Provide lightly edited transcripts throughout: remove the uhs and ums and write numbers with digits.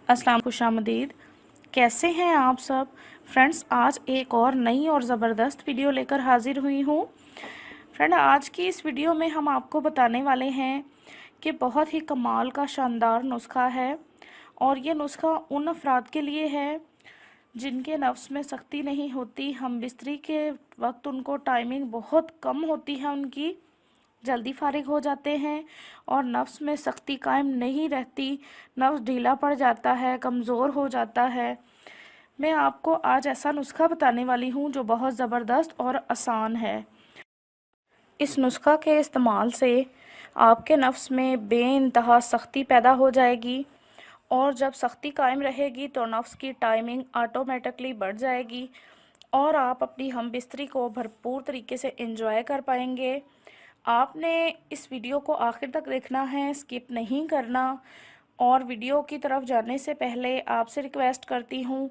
अस्सलाम खुशामदीद। कैसे हैं आप सब फ्रेंड्स। आज एक और नई और ज़बरदस्त वीडियो लेकर हाजिर हुई हूँ। फ्रेंड, आज की इस वीडियो में हम आपको बताने वाले हैं कि बहुत ही कमाल का शानदार नुस्खा है, और ये नुस्खा उन अफराद के लिए है जिनके नफ्स में सख्ती नहीं होती। हम बिस्तरी के वक्त उनको टाइमिंग बहुत कम होती है, उनकी जल्दी फारिग हो जाते हैं और नफ्स में सख्ती कायम नहीं रहती, नफ्स ढीला पड़ जाता है, कमज़ोर हो जाता है। मैं आपको आज ऐसा नुस्खा बताने वाली हूँ जो बहुत ज़बरदस्त और आसान है। इस नुस्खा के इस्तेमाल से आपके नफ्स में बेइंतहा सख्ती पैदा हो जाएगी, और जब सख्ती कायम रहेगी तो नफ्स की टाइमिंग ऑटोमेटिकली बढ़ जाएगी और आप अपनी हम बिस्तरी को भरपूर तरीके से एंजॉय कर पाएंगे। आपने इस वीडियो को आखिर तक देखना है, स्किप नहीं करना। और वीडियो की तरफ जाने से पहले आपसे रिक्वेस्ट करती हूँ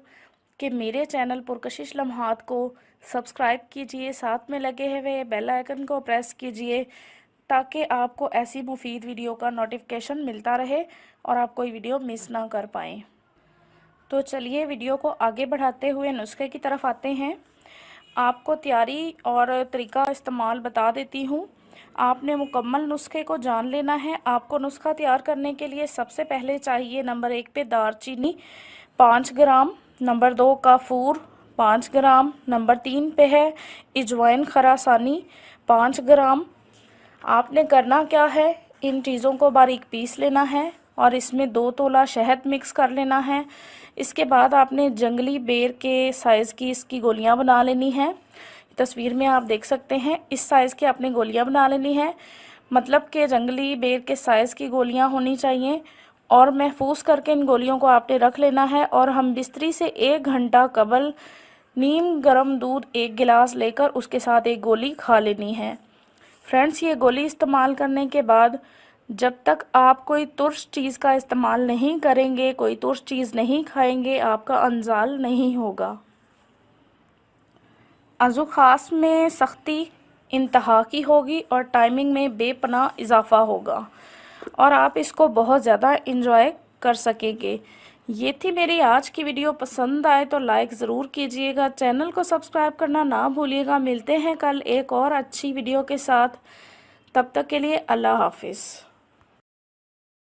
कि मेरे चैनल पुरकशिश लम्हात को सब्सक्राइब कीजिए, साथ में लगे हुए बेल आइकन को प्रेस कीजिए ताकि आपको ऐसी मुफीद वीडियो का नोटिफिकेशन मिलता रहे और आप कोई वीडियो मिस ना कर पाएँ। तो चलिए वीडियो को आगे बढ़ाते हुए नुस्खे की तरफ आते हैं। आपको तैयारी और तरीका इस्तेमाल बता देती हूँ। आपने मुकम्मल नुस्खे को जान लेना है। आपको नुस्खा तैयार करने के लिए सबसे पहले चाहिए नंबर 1 पे दालचीनी 5 ग्राम, नंबर 2 काफूर 5 ग्राम, नंबर 3 पे है अजवाइन खरासानी 5 ग्राम। आपने करना क्या है, इन चीज़ों को बारीक पीस लेना है और इसमें 2 तोला शहद मिक्स कर लेना है। इसके बाद आपने जंगली बेर के साइज़ की इसकी गोलियां बना लेनी है। तस्वीर में आप देख सकते हैं, इस साइज़ की आपने गोलियां बना लेनी है, मतलब कि जंगली बेर के साइज़ की गोलियां होनी चाहिए। और महफूज करके इन गोलियों को आपने रख लेना है और हम बिस्तरी से 1 घंटा कबल नीम गर्म दूध 1 गिलास लेकर उसके साथ एक गोली खा लेनी है। फ्रेंड्स, ये गोली इस्तेमाल करने के बाद जब तक आप कोई तुर्श चीज़ का इस्तेमाल नहीं करेंगे, कोई तुर्श चीज़ नहीं खाएंगे, आपका अंजाल नहीं होगा। अज़ू ख़ास में सख्ती इंतहा की होगी और टाइमिंग में बेपनाह इजाफ़ा होगा और आप इसको बहुत ज़्यादा इंजॉय कर सकेंगे। ये थी मेरी आज की वीडियो। पसंद आए तो लाइक ज़रूर कीजिएगा, चैनल को सब्सक्राइब करना ना भूलिएगा। मिलते हैं कल एक और अच्छी वीडियो के साथ। तब तक के लिए अल्लाह हाफिज़।